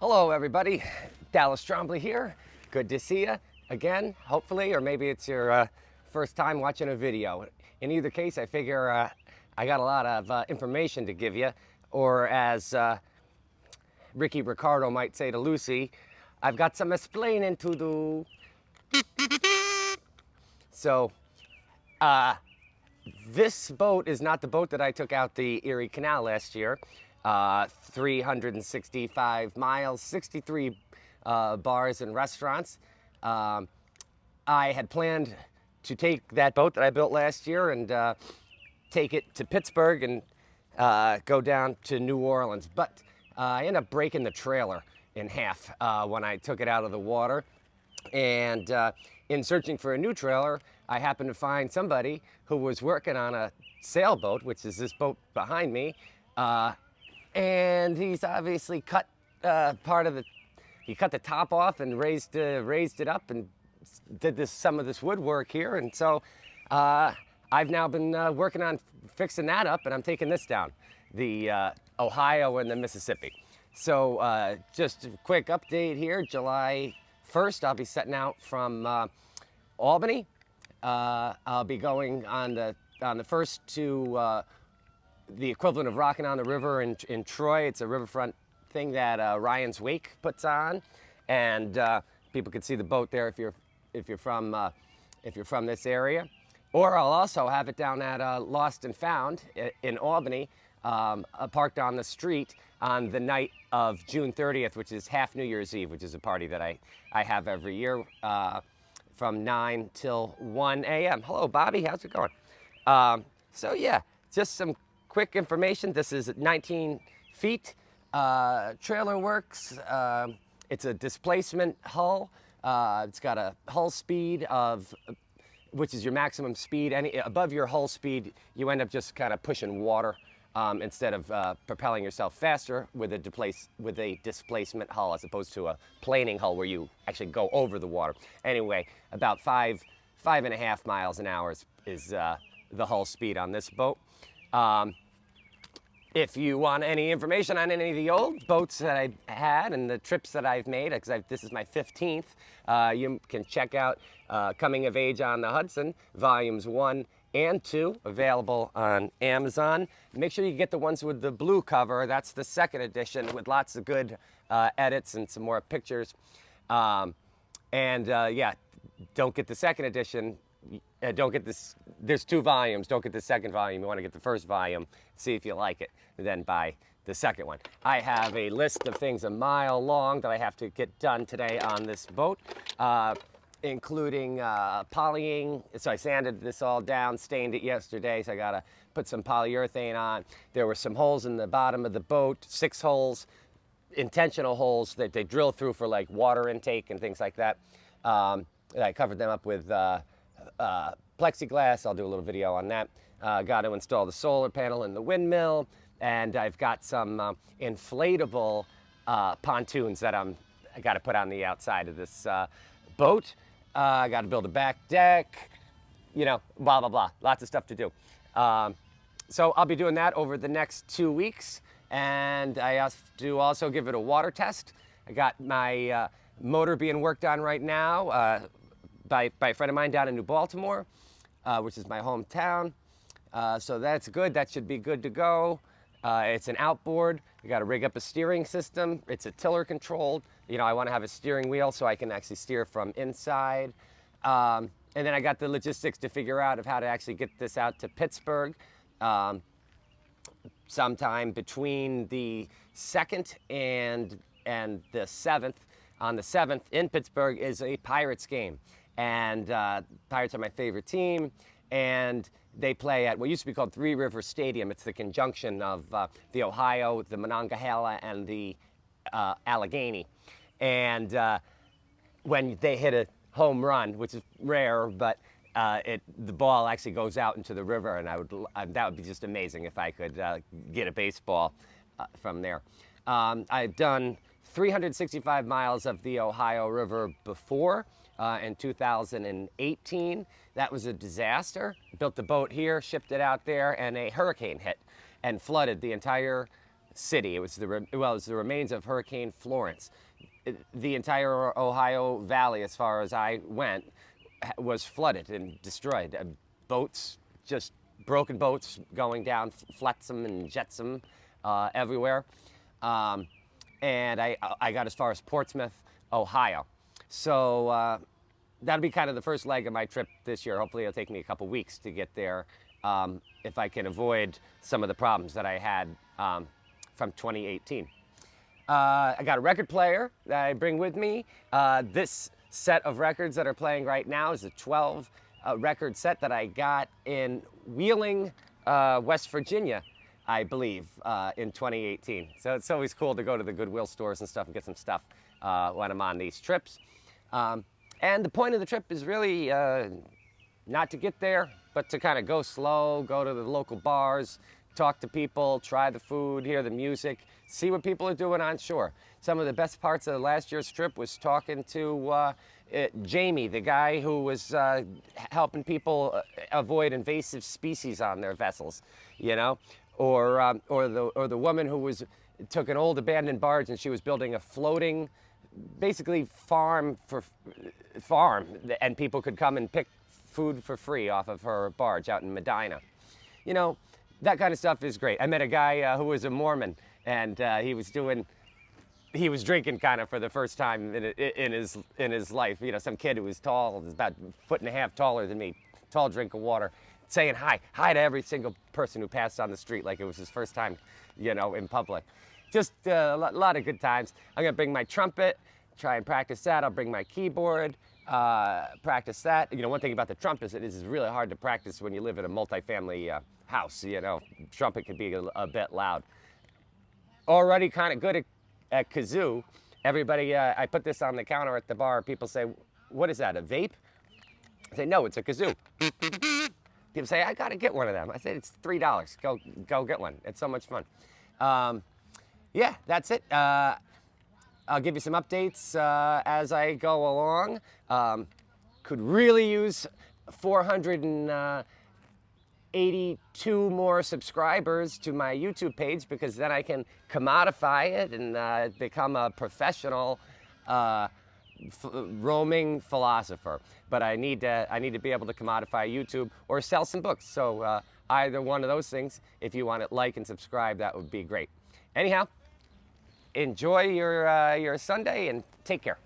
Hello, everybody. Dallas Trombley here. Good to see you again, hopefully, or maybe it's your first time watching a video. In either case, I figure I got a lot of information to give you, or as Ricky Ricardo might say to Lucy, I've got some explaining to do. So, this boat is not the boat that I took out the Erie Canal last year. 365 miles, 63 bars and restaurants. I had planned to take that boat that I built last year and take it to Pittsburgh and go down to New Orleans. But I ended up breaking the trailer in half when I took it out of the water. And in searching for a new trailer, I happened to find somebody who was working on a sailboat, which is this boat behind me. And he's obviously cut he cut the top off and raised it up and did some of this woodwork here. And so I've now been working on fixing that up, and I'm taking this down, the Ohio and the Mississippi. So just a quick update here, July 1st, I'll be setting out from Albany. I'll be going on the first to the equivalent of rocking on the river in Troy. It's a riverfront thing that Ryan's Wake puts on, and people can see the boat there if you're from this area. Or I'll also have it down at Lost and Found in Albany, parked on the street on the night of June 30th, which is half New Year's Eve, which is a party that I have every year from 9 till 1 a.m. Hello, Bobby. How's it going? So yeah, just some quick information. This is 19 feet. Trailer works. It's a displacement hull. It's got a hull speed of, which is your maximum speed. Above your hull speed, you end up just kind of pushing water instead of propelling yourself faster with a displacement hull, as opposed to a planing hull where you actually go over the water. Anyway, about 5.5 miles an hour is the hull speed on this boat. If you want any information on any of the old boats that I had and the trips that I've made, because this is my 15th, you can check out Coming of Age on the Hudson, Volumes 1 and 2, available on Amazon. Make sure you get the ones with the blue cover. That's the second edition with lots of good edits and some more pictures. Yeah, don't get the second edition. Don't get this. There's 2 volumes. Don't get the second volume. You want to get the first volume, see if you like it, and then buy the second one. I have a list of things a mile long that I have to get done today on this boat, including polying. So I sanded this all down, stained it yesterday, so I gotta put some polyurethane on. There were some holes in the bottom of the boat, 6 holes, intentional holes that they drill through for like water intake and things like that. I covered them up with plexiglass. I'll do a little video on that. Got to install the solar panel in the windmill, and I've got some inflatable pontoons that I got to put on the outside of this boat. I got to build a back deck, blah, blah, blah. Lots of stuff to do. So I'll be doing that over the next 2 weeks, and I have to also give it a water test. I got my motor being worked on right now by a friend of mine down in New Baltimore, which is my hometown. So that's good. That should be good to go. It's an outboard. We got to rig up a steering system. It's a tiller controlled. I want to have a steering wheel so I can actually steer from inside. And then I got the logistics to figure out of how to actually get this out to Pittsburgh sometime between the 2nd and the 7th. On the 7th in Pittsburgh is a Pirates game. And Pirates are my favorite team, and they play at what used to be called Three River Stadium. It's the conjunction of the Ohio, the Monongahela, and the Allegheny. And when they hit a home run, which is rare, but the ball actually goes out into the river, and that would be just amazing if I could get a baseball from there. I've done 365 miles of the Ohio River before. In 2018. That was a disaster. Built the boat here, shipped it out there, and a hurricane hit and flooded the entire city. It was it was the remains of Hurricane Florence. The entire Ohio Valley, as far as I went, was flooded and destroyed. Boats, just broken boats going down, flotsam and jetsam everywhere. And I got as far as Portsmouth, Ohio. So that'll be kind of the first leg of my trip this year. Hopefully it'll take me a couple weeks to get there, if I can avoid some of the problems that I had from 2018. I got a record player that I bring with me. This set of records that are playing right now is a 12 record set that I got in Wheeling, West Virginia, I believe, in 2018. So it's always cool to go to the Goodwill stores and stuff and get some stuff when I'm on these trips. And the point of the trip is really not to get there, but to kind of go slow, go to the local bars, talk to people, try the food, hear the music, see what people are doing on shore. Some of the best parts of last year's trip was talking to Jamie, the guy who was helping people avoid invasive species on their vessels, you know, or the woman who took an old abandoned barge and she was building a floating, basically farm, and people could come and pick food for free off of her barge out in Medina. You know, that kind of stuff is great. I met a guy who was a Mormon, and he was drinking kind of for the first time in his life. You know, some kid who was tall, was about 1.5 feet taller than me, tall drink of water, saying hi to every single person who passed on the street like it was his first time, you know, in public. Just a lot of good times. I'm gonna bring my trumpet, try and practice that. I'll bring my keyboard, practice that. You know, one thing about the trumpet is it is really hard to practice when you live in a multifamily house. You know, trumpet can be a bit loud. Already kind of good at kazoo. Everybody, I put this on the counter at the bar. People say, "What is that? A vape?" I say, "No, it's a kazoo." People say, "I gotta get one of them." I say, "It's $3. Go get one. It's so much fun." Yeah, that's it. I'll give you some updates as I go along. Could really use 482 more subscribers to my YouTube page, because then I can commodify it and become a professional roaming philosopher. But I need to be able to commodify YouTube or sell some books. So either one of those things, if you want to like and subscribe, that would be great. Anyhow, enjoy your Sunday and take care.